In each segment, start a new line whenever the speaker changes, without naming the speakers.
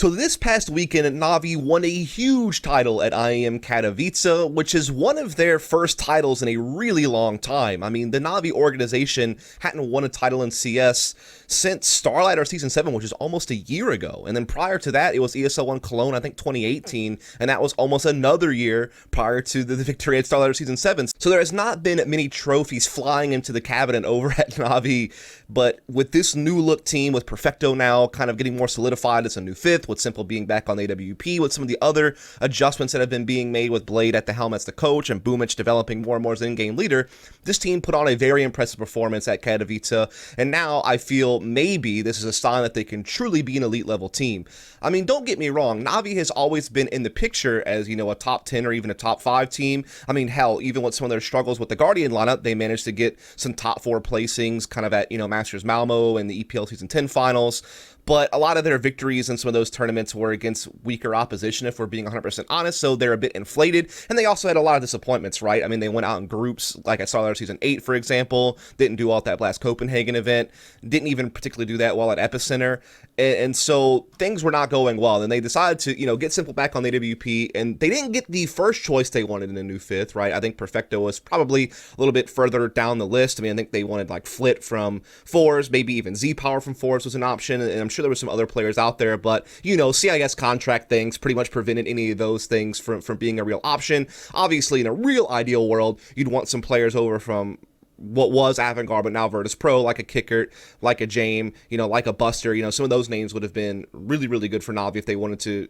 So this past weekend, NaVi won a huge title at IEM Katowice, which is one of their first titles in a really long time. I mean, the NaVi organization hadn't won a title in CS since Starlighter Season 7, which is almost a year ago. And then prior to that, it was ESL 1 Cologne, I think 2018, and that was almost another year prior to the victory at Starlighter Season 7. So there has not been many trophies flying into the cabinet over at NaVi, but with this new look team, with Perfecto now kind of getting more solidified as a new fifth, with Simple being back on AWP, with some of the other adjustments that have been being made with Blade at the helm as the coach and Boomich developing more and more as an in-game leader, this team put on a very impressive performance at Katowice, and now I feel maybe this is a sign that they can truly be an elite level team. I mean, don't get me wrong, NaVi has always been in the picture as, you know, a top 10 or even a top 5 team. I mean, hell, even with some of their struggles with the Guardian lineup, they managed to get some top 4 placings kind of at, you know, Masters Malmo and the EPL Season 10 finals. But a lot of their victories in some of those tournaments were against weaker opposition, if we're being 100% honest, so they're a bit inflated. And they also had a lot of disappointments, right? I mean, they went out in groups, like I saw there Season 8, for example, didn't do well at that Blast Copenhagen event, didn't even particularly do that well at Epicenter. And so things were not going well. And they decided to, you know, get Simple back on the AWP, and they didn't get the first choice they wanted in a new fifth, right? I think Perfecto was probably a little bit further down the list. I mean, I think they wanted like Flit from fours, maybe even Z-Power from fours was an option, and I'm sure there were some other players out there, but, you know, CIS contract things pretty much prevented any of those things from being a real option. Obviously, in a real ideal world, you'd want some players over from what was Avantgarde, but now Virtus Pro, like a Kickert, like a Jame, you know, like a Buster. You know, some of those names would have been really, really good for NaVi if they wanted to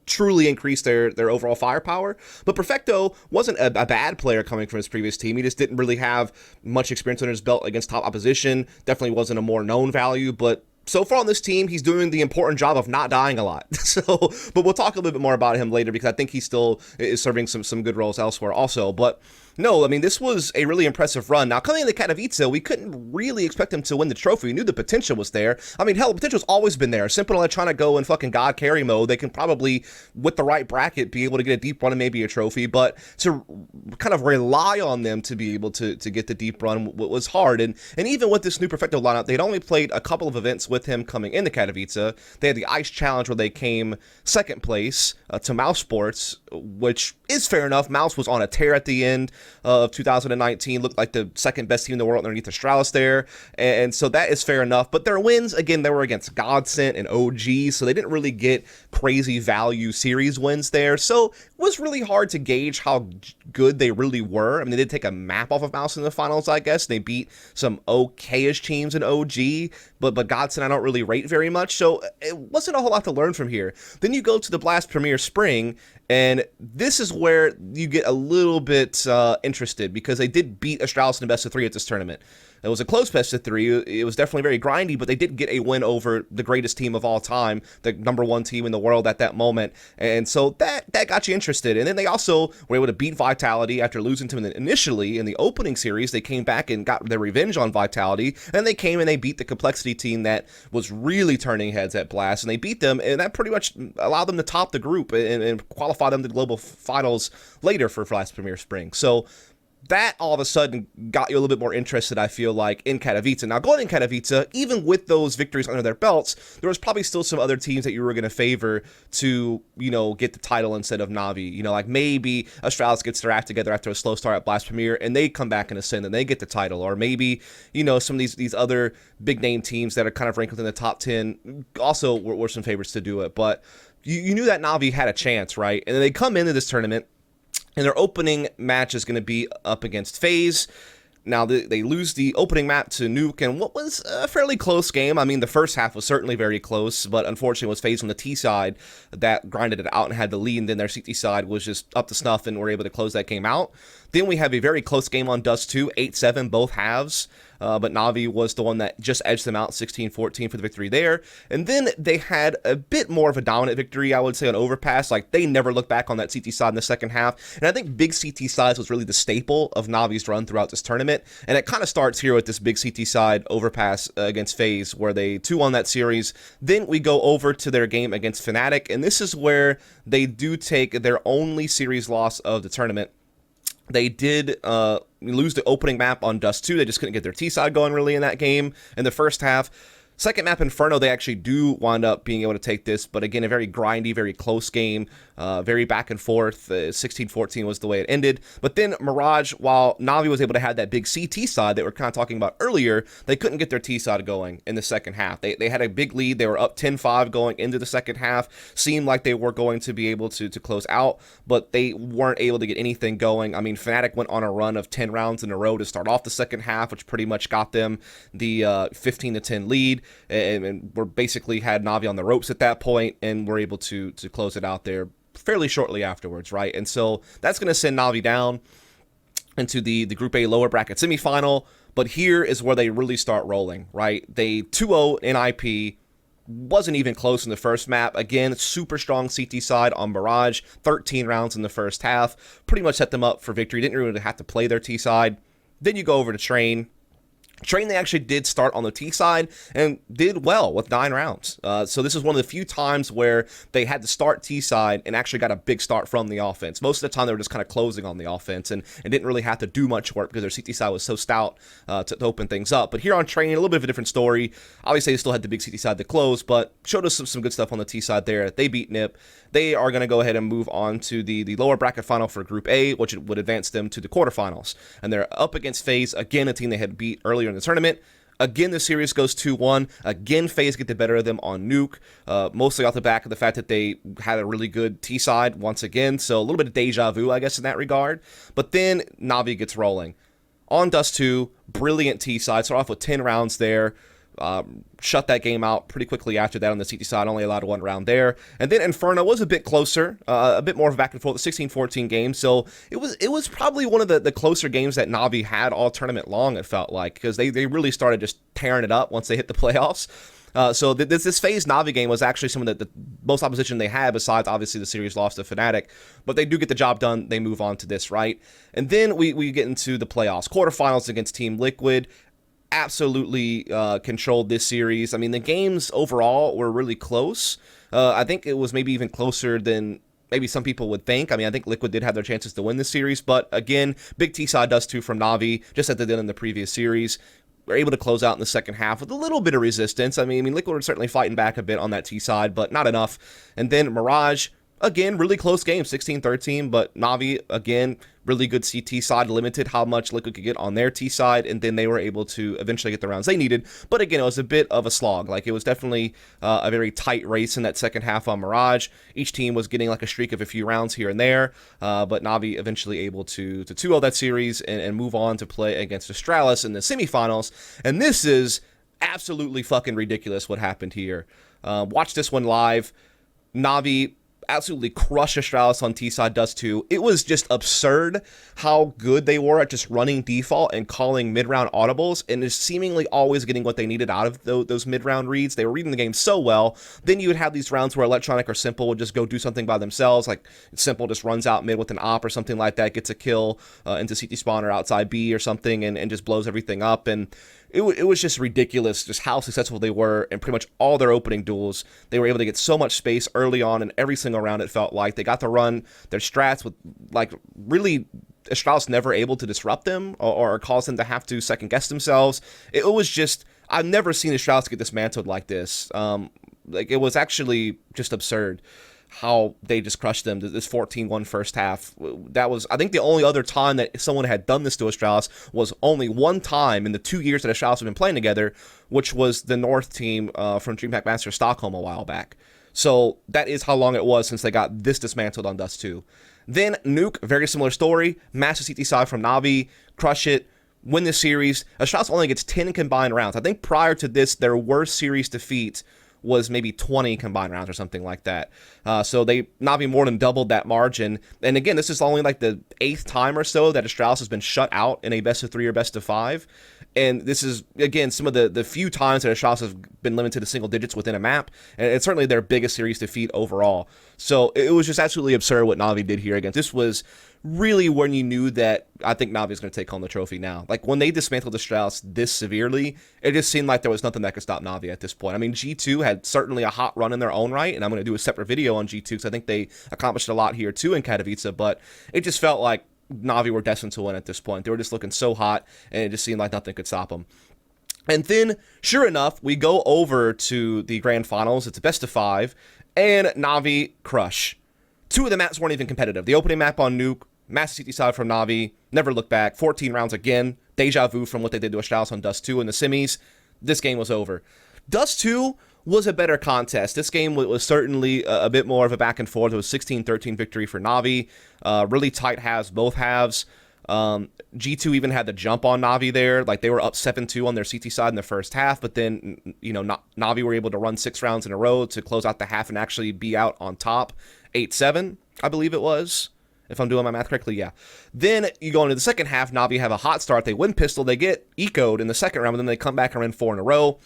truly increase their overall firepower. But Perfecto wasn't a bad player coming from his previous team. He just didn't really have much experience under his belt against top opposition. Definitely wasn't a more known value, but so far on this team, he's doing the important job of not dying a lot. But we'll talk a little bit more about him later, because I think he still is serving some good roles elsewhere also. But no, I mean, this was a really impressive run. Now, coming into Katowice, we couldn't really expect him to win the trophy. We knew the potential was there. I mean, hell, the potential's always been there. Simple and trying to go in fucking God carry mode, they can probably, with the right bracket, be able to get a deep run and maybe a trophy. But to kind of rely on them to be able to get the deep run was hard. And even with this new Perfecto lineup, they'd only played a couple of events with him coming into Katowice. They had the Ice Challenge where they came second place to Mouse Sports, which is fair enough. Mouse was on a tear at the end of 2019, looked like the second best team in the world underneath Astralis there, and so that is fair enough. But their wins, again, they were against Godsent and OG, so they didn't really get crazy value series wins there, so it was really hard to gauge how good they really were. I mean, they did take a map off of Mouse in the finals, I guess. They beat some okay-ish teams in OG, but Godsent I don't really rate very much, so it wasn't a whole lot to learn from here. Then you go to the Blast Premier Spring, and this is where you get a little bit interested, because they did beat Astralis in the best of 3 at this tournament. It was a close best of 3. It was definitely very grindy, but they did get a win over the greatest team of all time, the #1 team in the world at that moment. And so that got you interested. And then they also were able to beat Vitality after losing to them initially in the opening series. They came back and got their revenge on Vitality. And they came and they beat the Complexity team that was really turning heads at Blast. And they beat them, and that pretty much allowed them to top the group and qualify them to the global finals later for Blast Premier Spring. So that all of a sudden got you a little bit more interested, I feel like, in Katowice. Now, going in Katowice, even with those victories under their belts, there was probably still some other teams that you were going to favor to, you know, get the title instead of NaVi. You know, like maybe Astralis gets their act together after a slow start at Blast Premier, and they come back and ascend, and they get the title. Or maybe, you know, some of these other big-name teams that are kind of ranked within the top 10 also were some favorites to do it. But you knew that NaVi had a chance, right? And then they come into this tournament, and their opening match is going to be up against FaZe. Now, they lose the opening map to Nuke in what was a fairly close game. I mean, the first half was certainly very close, but unfortunately it was FaZe on the T side that grinded it out and had the lead, and then their CT side was just up to snuff and were able to close that game out. Then we have a very close game on Dust 2, 8-7, both halves. But NaVi was the one that just edged them out 16-14 for the victory there. And then they had a bit more of a dominant victory, I would say, on Overpass. Like, they never looked back on that CT side in the second half. And I think big CT sides was really the staple of NaVi's run throughout this tournament. And it kind of starts here with this big CT side Overpass against FaZe, where they 2-1 that series. Then we go over to their game against Fnatic, and this is where they do take their only series loss of the tournament. They did lose the opening map on Dust 2. They just couldn't get their T-side going really in that game in the first half. Second map, Inferno, they actually do wind up being able to take this, but again, a very grindy, very close game, very back and forth. 16-14 was the way it ended. But then Mirage, while Navi was able to have that big CT side that we were kind of talking about earlier, they couldn't get their T side going in the second half. They had a big lead. They were up 10-5 going into the second half. Seemed like they were going to be able to close out, but they weren't able to get anything going. I mean, Fnatic went on a run of 10 rounds in a row to start off the second half, which pretty much got them the 15-10 lead. And we're basically had Navi on the ropes at that point, and we're able to close it out there fairly shortly afterwards, right? And so that's going to send Navi down into the Group A lower bracket semifinal, but here is where they really start rolling, right? They 2-0 in IP, wasn't even close in the first map. Again, super strong CT side on Mirage, 13 rounds in the first half, pretty much set them up for victory, didn't really have to play their T side. Then you go over to Train, they actually did start on the T side and did well with 9 rounds. So this is one of the few times where they had to start T side and actually got a big start from the offense. Most of the time they were just kind of closing on the offense and didn't really have to do much work because their CT side was so stout to open things up. But here on Train, a little bit of a different story. Obviously they still had the big CT side to close, but showed us some good stuff on the T side there. They beat NIP. They are going to go ahead and move on to the lower bracket final for Group A, which would advance them to the quarterfinals. And they're up against FaZe, again, a team they had beat earlier in the tournament. Again, the series goes 2-1. Again, FaZe get the better of them on Nuke, mostly off the back of the fact that they had a really good T side once again. So a little bit of deja vu, I guess, in that regard. But then Navi gets rolling. On Dust 2, brilliant T side. Start off with 10 rounds there. Shut that game out pretty quickly after that on the CT side, only allowed 1 round there. And then Inferno was a bit closer, a bit more of a back and forth, the 16-14 game. So it was probably one of the closer games that Navi had all tournament long, it felt like, because they really started just tearing it up once they hit the playoffs. So this FaZe Navi game was actually some of the most opposition they had, besides obviously the series loss to Fnatic. But they do get the job done. They move on to this, right? And then we get into the playoffs. Quarterfinals against Team Liquid. Absolutely controlled this series. I mean, the games overall were really close. I think it was maybe even closer than maybe some people would think. I mean, I think Liquid did have their chances to win this series, but again, big T side Dust 2 from Navi, just as they did in the previous series. We're able to close out in the second half with a little bit of resistance. I mean, Liquid were certainly fighting back a bit on that T side, but not enough. And then Mirage, again, really close game, 16-13, but Navi, again, really good CT side, limited how much Liquid could get on their T side, and then they were able to eventually get the rounds they needed. But again, it was a bit of a slog. Like, it was definitely a very tight race in that second half on Mirage. Each team was getting like a streak of a few rounds here and there, but Navi eventually able to 2-0 that series and move on to play against Astralis in the semifinals. And this is absolutely fucking ridiculous what happened here. Watch this one live. Navi absolutely crush Astralis on T-side Dust 2. It was just absurd how good they were at just running default and calling mid-round audibles, and is seemingly always getting what they needed out of those mid-round reads. They were reading the game so well. Then you would have these rounds where Electronic or Simple would just go do something by themselves, like Simple just runs out mid with an op or something like that, gets a kill into CT spawn or outside B or something, and just blows everything up. And it was just ridiculous just how successful they were in pretty much all their opening duels. They were able to get so much space early on in every single round, it felt like. They got to run their strats with, like, really, Astralis never able to disrupt them or cause them to have to second-guess themselves. It was just, I've never seen Astralis get dismantled like this. Like, it was actually just absurd how they just crushed them. This 14-1 first half. That was, I think, the only other time that someone had done this to Astralis was only one time in the 2 years that Astralis have been playing together, which was the North team from DreamHack Masters Stockholm a while back. So that is how long it was since they got this dismantled on Dust 2. Then Nuke, very similar story. Massive CT side from Navi, crush it, win the series. Astralis only gets 10 combined rounds. I think prior to this, their worst series defeat was maybe 20 combined rounds or something like that. So Navi more than doubled that margin. And again, this is only like the 8th time or so that Astralis has been shut out in a best of 3 or best of 5. And this is, again, some of the few times that Astralis have been limited to single digits within a map. And it's certainly their biggest series defeat overall. So it was just absolutely absurd what Navi did here against. This was really when you knew that I think Navi is going to take home the trophy now. Like, when they dismantled Astralis this severely, it just seemed like there was nothing that could stop Navi at this point. I mean, G2 had certainly a hot run in their own right, and I'm going to do a separate video on G2 because I think they accomplished a lot here too in Katowice, but it just felt like Navi were destined to win at this point. They were just looking so hot, and it just seemed like nothing could stop them. And then, sure enough, we go over to the grand finals. It's a best of 5, and NaVi crush. 2 of the maps weren't even competitive. The opening map on Nuke, massive CT side from NaVi, never look back, 14 rounds again, deja vu from what they did to Astralis on Dust 2 in the semis. This game was over. Dust 2 was a better contest. This game was certainly a bit more of a back and forth. It was 16-13 victory for NaVi. Really tight halves, both halves. G2 even had the jump on NaVi there. Like, they were up 7-2 on their CT side in the first half, but then, you know, NaVi were able to run 6 rounds in a row to close out the half and actually be out on top. 8-7, I believe it was, if I'm doing my math correctly, yeah. Then you go into the second half, NaVi have a hot start. They win pistol, they get ecoed in the second round, but then they come back and win 4 in a row.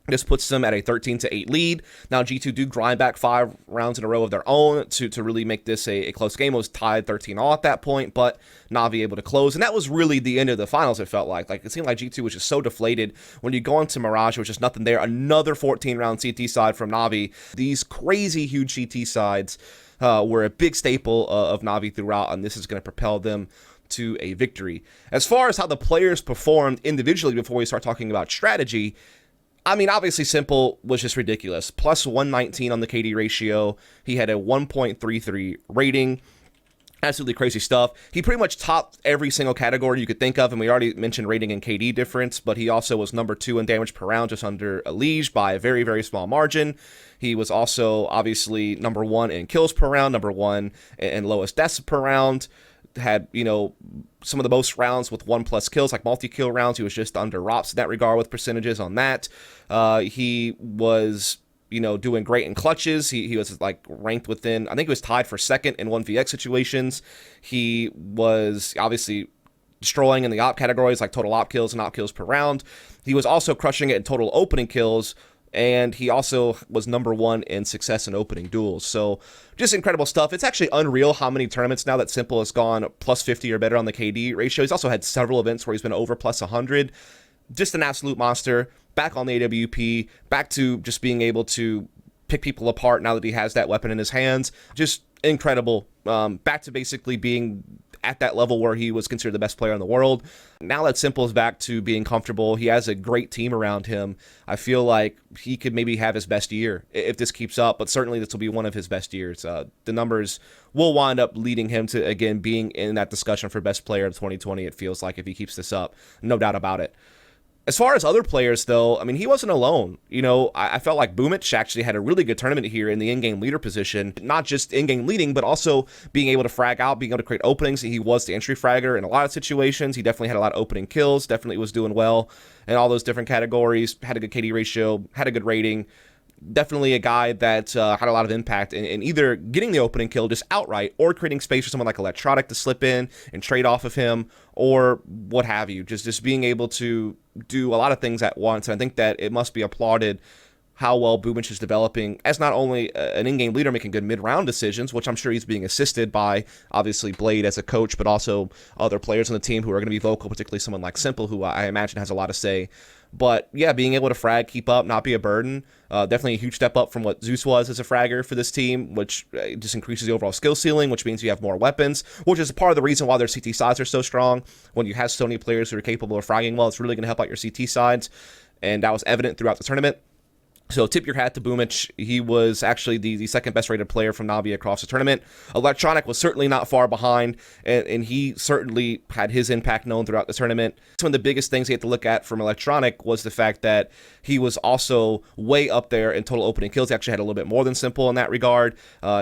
This puts them at a 13-8 lead. Now, G2 do grind back 5 rounds in a row of their own to really make this a close game. It was tied 13-all at that point, but NaVi able to close. And that was really the end of the finals, it felt like. Like, it seemed like G2 was just so deflated. When you go into Mirage, there was just nothing there. Another 14-round CT side from NaVi. These crazy huge CT sides were a big staple of NaVi throughout, and this is going to propel them to a victory. As far as how the players performed individually before we start talking about strategy, I mean, obviously, Simple was just ridiculous. Plus 119 on the KD ratio. He had a 1.33 rating. Absolutely crazy stuff. He pretty much topped every single category you could think of, and we already mentioned rating and KD difference, but he also was number 2 in damage per round, just under Elige by a very, very small margin. He was also, obviously, number 1 in kills per round, number 1 in lowest deaths per round. Had, you know, some of the most rounds with 1+ kills, like multi-kill rounds. He was just under Rops in that regard with percentages on that. He was, you know, doing great in clutches. He was, like, ranked within, I think he was tied for second in 1vx situations. He was, obviously, destroying in the op categories, like total op kills and op kills per round. He was also crushing it in total opening kills, and he also was number 1 in success in opening duels. So just incredible stuff. It's actually unreal how many tournaments now that Simple has gone plus 50 or better on the KD ratio. He's also had several events where he's been over plus 100. Just an absolute monster. Back on the AWP, back to just being able to pick people apart now that he has that weapon in his hands. Just incredible. Back to basically being at that level where he was considered the best player in the world. Now that Simple is back to being comfortable, he has a great team around him. I feel like he could maybe have his best year if this keeps up, but certainly this will be one of his best years. The numbers will wind up leading him to, again, being in that discussion for best player of 2020, it feels like, if he keeps this up. No doubt about it. As far as other players, though, I mean, he wasn't alone. You know, I felt like Boomich actually had a really good tournament here in the in-game leader position. Not just in-game leading, but also being able to frag out, being able to create openings. He was the entry fragger in a lot of situations. He definitely had a lot of opening kills, definitely was doing well in all those different categories, had a good KD ratio, had a good rating. Definitely a guy that had a lot of impact in either getting the opening kill just outright or creating space for someone like Electronic to slip in and trade off of him or what have you. Just being able to do a lot of things at once. And I think that it must be applauded how well Boomich is developing as not only an in-game leader making good mid-round decisions, which I'm sure he's being assisted by, obviously, Blade as a coach, but also other players on the team who are going to be vocal, particularly someone like Simple, who I imagine has a lot to say. But yeah, being able to frag, keep up, not be a burden, definitely a huge step up from what Zeus was as a fragger for this team, which just increases the overall skill ceiling, which means you have more weapons, which is part of the reason why their CT sides are so strong. When you have so many players who are capable of fragging well, it's really going to help out your CT sides, and that was evident throughout the tournament. So tip your hat to Boomich. He was actually the second best rated player from NaVi across the tournament. Electronic was certainly not far behind, and he certainly had his impact known throughout the tournament. One of the biggest things you have to look at from Electronic was the fact that he was also way up there in total opening kills. He actually had a little bit more than Simple in that regard.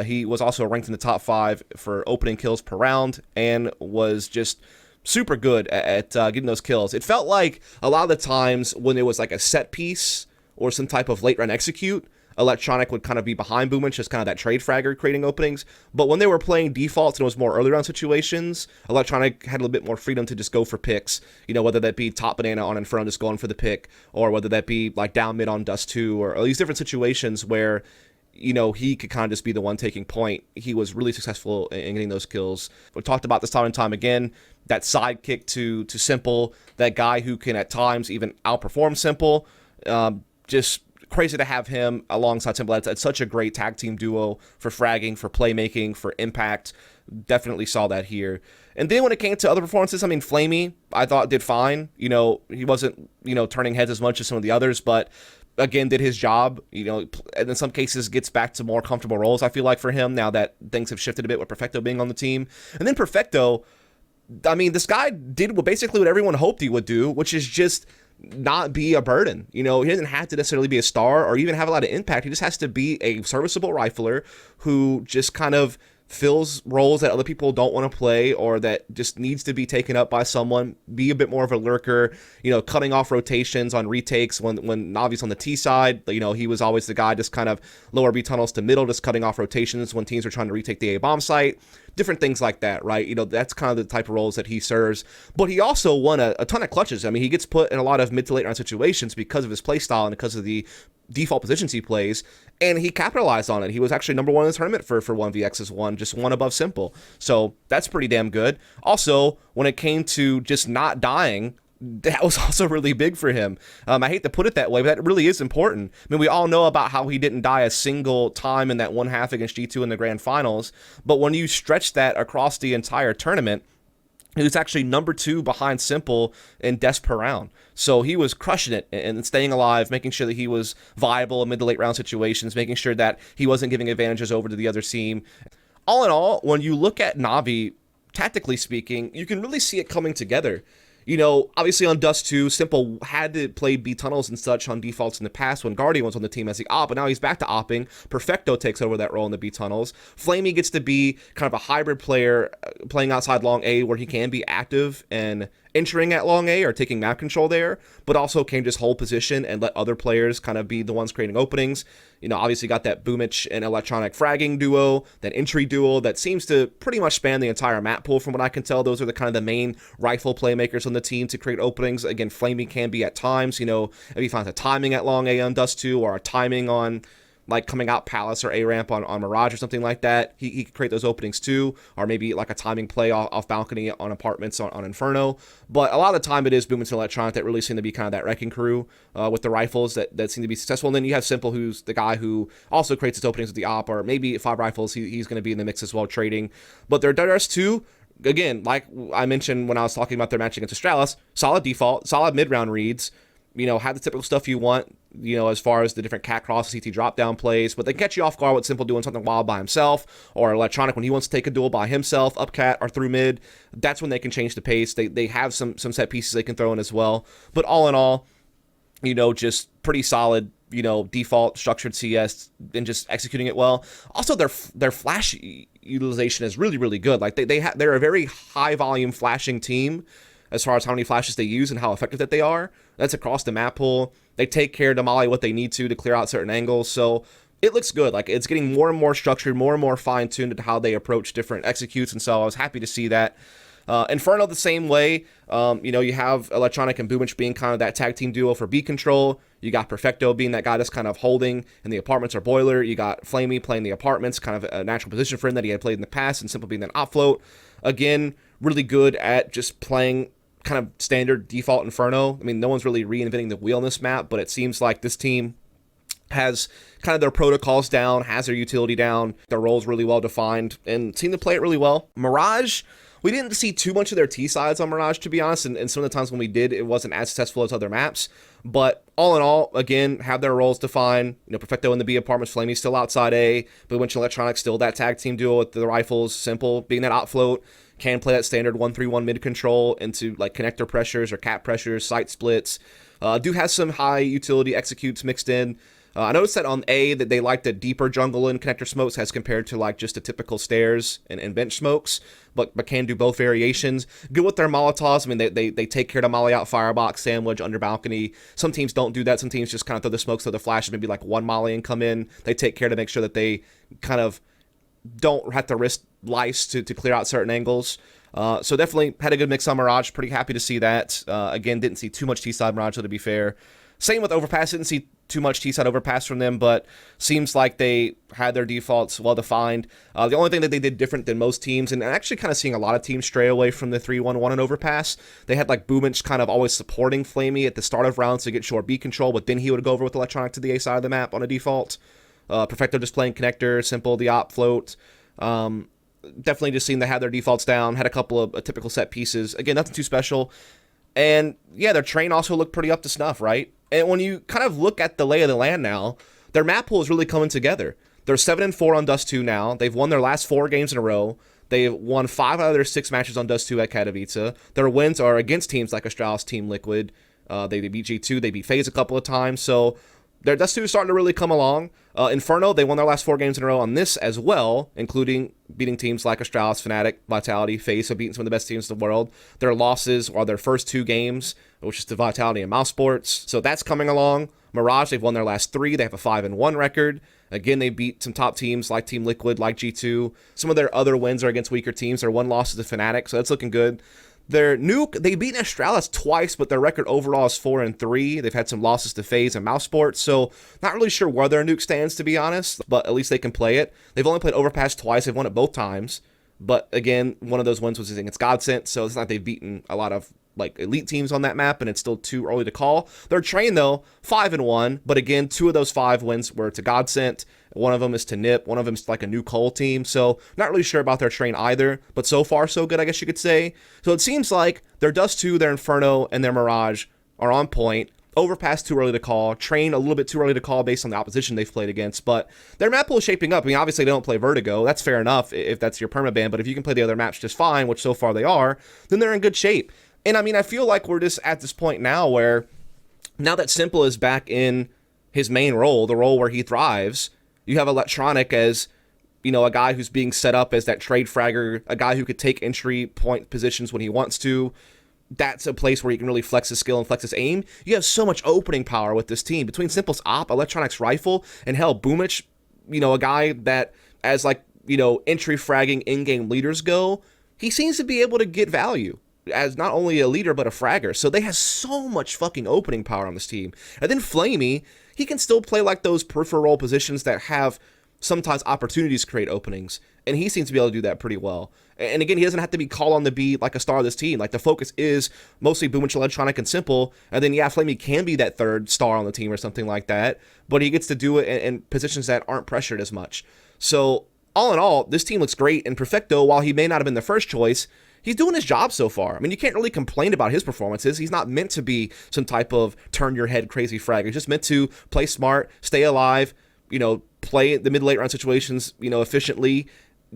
He was also ranked in the top 5 for opening kills per round and was just super good at getting those kills. It felt like a lot of the times when it was like a set piece or some type of late run execute, Electronic would kind of be behind Boomich, just kind of that trade fragger creating openings. But when they were playing defaults and it was more early round situations, Electronic had a little bit more freedom to just go for picks, you know, whether that be top banana on Inferno just going for the pick, or whether that be like down mid on Dust 2, or these different situations where, you know, he could kind of just be the one taking point. He was really successful in getting those kills. We talked about this time and time again, that sidekick to Simple, that guy who can at times even outperform Simple. Just crazy to have him alongside Simple. It's such a great tag team duo for fragging, for playmaking, for impact. definitely saw that here. And then when it came to other performances, I mean, Flamey, I thought did fine. You know, he wasn't, you know, turning heads as much as some of the others, but again, did his job, you know, and in some cases gets back to more comfortable roles, I feel like, for him now that things have shifted a bit with Perfecto being on the team. And then Perfecto, I mean, this guy did basically what everyone hoped he would do, which is just not be a burden. You know, he doesn't have to necessarily be a star or even have a lot of impact. He just has to be a serviceable rifler who just kind of fills roles that other people don't want to play or that just needs to be taken up by someone, be a bit more of a lurker, you know, cutting off rotations on retakes when NaVi's on the T side. You know, he was always the guy just kind of lower B tunnels to middle, just cutting off rotations when teams were trying to retake the A bomb site. Different things like that, right? You know, that's kind of the type of roles that he serves. But he also won a ton of clutches. I mean, he gets put in a lot of mid to late round situations because of his play style and because of the default positions he plays, and he capitalized on it. He was actually number 1 in the tournament for 1vx's1, just one above simple. So that's pretty damn good. Also, when it came to just not dying, that was also really big for him. I hate to put it that way, but that really is important. I mean, we all know about how he didn't die a single time in that one half against G2 in the grand finals, but when you stretch that across the entire tournament, he was actually number 2 behind Simple in deaths per round. So he was crushing it and staying alive, making sure that he was viable in mid to late round situations, making sure that he wasn't giving advantages over to the other team. All in all, when you look at NaVi, tactically speaking, you can really see it coming together. You know, obviously on Dust 2, Simple had to play B tunnels and such on defaults in the past when Guardian was on the team as the op, but now he's back to opping. Perfecto takes over that role in the B tunnels. Flamey gets to be kind of a hybrid player, playing outside long A where he can be active and entering at long A or taking map control there, but also can just hold position and let other players kind of be the ones creating openings. You know, obviously got that Boomich and Electronic fragging duo, that entry duo that seems to pretty much span the entire map pool from what I can tell. Those are the kind of the main rifle playmakers on the team to create openings. Again, Flamey can be at times, you know, if he finds a timing at long A on Dust 2 or a timing on like coming out Palace or A-Ramp on Mirage or something like that, he could create those openings too, or maybe like a timing play off balcony on apartments on Inferno. But a lot of the time it is Boomich and Electronic that really seem to be kind of that wrecking crew with the rifles that seem to be successful. And then you have Simple, who's the guy who also creates his openings with the op, or maybe 5 rifles, he's going to be in the mix as well trading. But their Dust 2, again, like I mentioned when I was talking about their match against Astralis, solid default, solid mid-round reads, you know, have the typical stuff you want, you know, as far as the different cat cross, CT drop down plays, but they can catch you off guard with Simple doing something wild by himself, or Electronic when he wants to take a duel by himself, up cat or through mid. That's when they can change the pace. They have some set pieces they can throw in as well. But all in all, you know, just pretty solid, you know, default structured CS and just executing it well. Also, their flash utilization is really, really good. Like they're a very high volume flashing team as far as how many flashes they use and how effective that they are. That's across the map pool. They take care to molly what they need to clear out certain angles. So it looks good. Like it's getting more and more structured, more and more fine-tuned into how they approach different executes. And so I was happy to see that. Inferno the same way. You know, you have Electronic and Boomich being kind of that tag team duo for B control. You got Perfecto being that guy that's kind of holding in the apartments or boiler. You got Flamey playing the apartments, kind of a natural position for him that he had played in the past, and Simple being that op float. Again, really good at just playing kind of standard default Inferno. I mean, no one's really reinventing the wheel on this map, but it seems like this team has kind of their protocols down, has their utility down, their roles really well defined, and seem to play it really well. Mirage, we didn't see too much of their T-sides on Mirage, to be honest, and some of the times when we did, it wasn't as successful as other maps. But all in all, again, have their roles defined. You know, Perfecto in the B apartments, Flamey still outside A, but Winch Electronics still that tag team duo with the rifles, Simple being that op float, can play that standard 1-3-1 mid control into like connector pressures or cap pressures, site splits. Do have some high utility executes mixed in. I noticed that on A that they like the deeper jungle and connector smokes as compared to like just the typical stairs and bench smokes, but can do both variations. Good with their Molotovs. I mean, they take care to molly out firebox, sandwich, under balcony. Some teams don't do that. Some teams just kind of throw the smokes, throw the flashes, maybe like one molly and come in. They take care to make sure that they kind of don't have to risk lice to clear out certain angles. So definitely had a good mix on Mirage. Pretty happy to see that. Again, didn't see too much T-side Mirage, to be fair. Same with Overpass. Didn't see too much T-side Overpass from them, but seems like they had their defaults well defined. The only thing that they did different than most teams, and actually kind of seeing a lot of teams stray away from the 3-1-1 and Overpass, they had like Boomich kind of always supporting Flamey at the start of rounds to get short B control, but then he would go over with Electronic to the A side of the map on a default. Perfecto just playing connector, Simple, the op float. definitely just seem to have their defaults down, had a couple of typical set pieces. Again, nothing too special. And yeah, their train also looked pretty up to snuff, right? And when you kind of look at the lay of the land now, their map pool is really coming together. They're 7-4 on Dust 2 now. They've won their last 4 games in a row. They've won 5 out of their 6 matches on Dust 2 at Katowice. Their wins are against teams like Astralis, Team Liquid. They beat G2, they beat FaZe a couple of times. So their Dust 2 is starting to really come along. Inferno, they won their last 4 games in a row on this as well, including beating teams like Astralis, Fnatic, Vitality, FaZe, so beating some of the best teams in the world. Their losses are their first 2 games, which is to Vitality and Mousesports. So that's coming along. Mirage, they've won their last 3. They have a 5-1 record. Again, they beat some top teams like Team Liquid, like G2. Some of their other wins are against weaker teams. Their 1 loss is to Fnatic, so that's looking good. Their nuke, they beat Astralis twice, but their record overall is 4-3. They've had some losses to FaZe and Mousesports, so not really sure where their nuke stands, to be honest, but at least they can play it. They've only played Overpass twice. They've won it both times, but again, one of those wins was against Godsent, so it's not like they've beaten a lot of like elite teams on that map, and it's still too early to call. Their train, though, 5-1, but again, 2 of those 5 wins were to Godsent. One of them is to NiP. One of them is like a new Cole team. So not really sure about their train either, but so far so good, I guess you could say. So it seems like their Dust 2, their Inferno, and their Mirage are on point. Overpass too early to call. Train a little bit too early to call based on the opposition they've played against. But their map pool is shaping up. I mean, obviously they don't play Vertigo. That's fair enough if that's your permaban. But if you can play the other maps just fine, which so far they are, then they're in good shape. And I mean, I feel like we're just at this point now where now that Simple is back in his main role, the role where he thrives, you have Electronic as, you know, a guy who's being set up as that trade fragger, a guy who could take entry point positions when he wants to. That's a place where he can really flex his skill and flex his aim. You have so much opening power with this team. Between Simple's op, Electronic's rifle, and hell, Boomich, you know, a guy that, as like, you know, entry fragging in-game leaders go, he seems to be able to get value as not only a leader, but a fragger. So they have so much fucking opening power on this team. And then Flamey, he can still play like those peripheral role positions that have sometimes opportunities to create openings. And he seems to be able to do that pretty well. And again, he doesn't have to be called on to be like a star of this team. Like the focus is mostly Boomich, Electronic, and Simple. And then, yeah, Flamey can be that third star on the team or something like that. But he gets to do it in positions that aren't pressured as much. So all in all, this team looks great. And Perfecto, while he may not have been the first choice, he's doing his job so far. I mean, you can't really complain about his performances. He's not meant to be some type of turn-your-head crazy frag. He's just meant to play smart, stay alive, you know, play the mid-late round situations, you know, efficiently,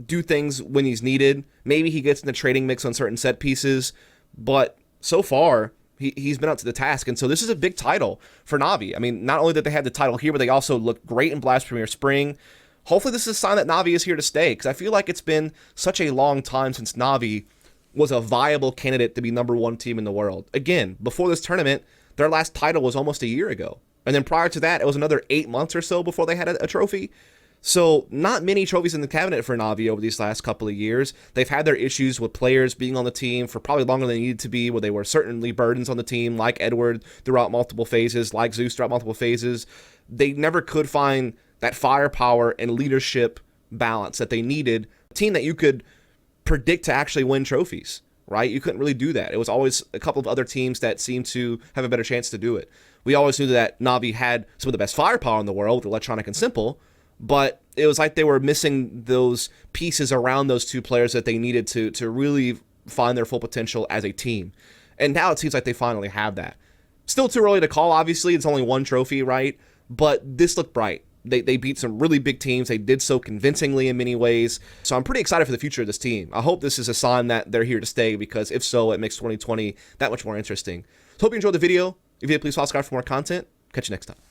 do things when he's needed. Maybe he gets in the trading mix on certain set pieces, but so far, he's been up to the task. And so this is a big title for NaVi. I mean, not only did they have the title here, but they also looked great in Blast Premier Spring. Hopefully this is a sign that NaVi is here to stay, because I feel like it's been such a long time since NaVi was a viable candidate to be #1 team in the world. Again, before this tournament, their last title was almost a year ago. And then prior to that, it was another 8 months or so before they had a trophy. So not many trophies in the cabinet for NaVi over these last couple of years. They've had their issues with players being on the team for probably longer than they needed to be, where they were certainly burdens on the team, like Edward throughout multiple phases, like Zeus throughout multiple phases. They never could find that firepower and leadership balance that they needed. A team that you could predict to actually win trophies, right? You couldn't really do that. It was always a couple of other teams that seemed to have a better chance to do it. We always knew that NaVi had some of the best firepower in the world with Electronic and Simple, but it was like they were missing those pieces around those two players that they needed to really find their full potential as a team. And now it seems like they finally have that. Still too early to call, obviously. It's only one trophy, right? But this looked bright. They beat some really big teams. They did so convincingly in many ways. So I'm pretty excited for the future of this team. I hope this is a sign that they're here to stay, because if so, it makes 2020 that much more interesting. So hope you enjoyed the video. If you did, please subscribe for more content. Catch you next time.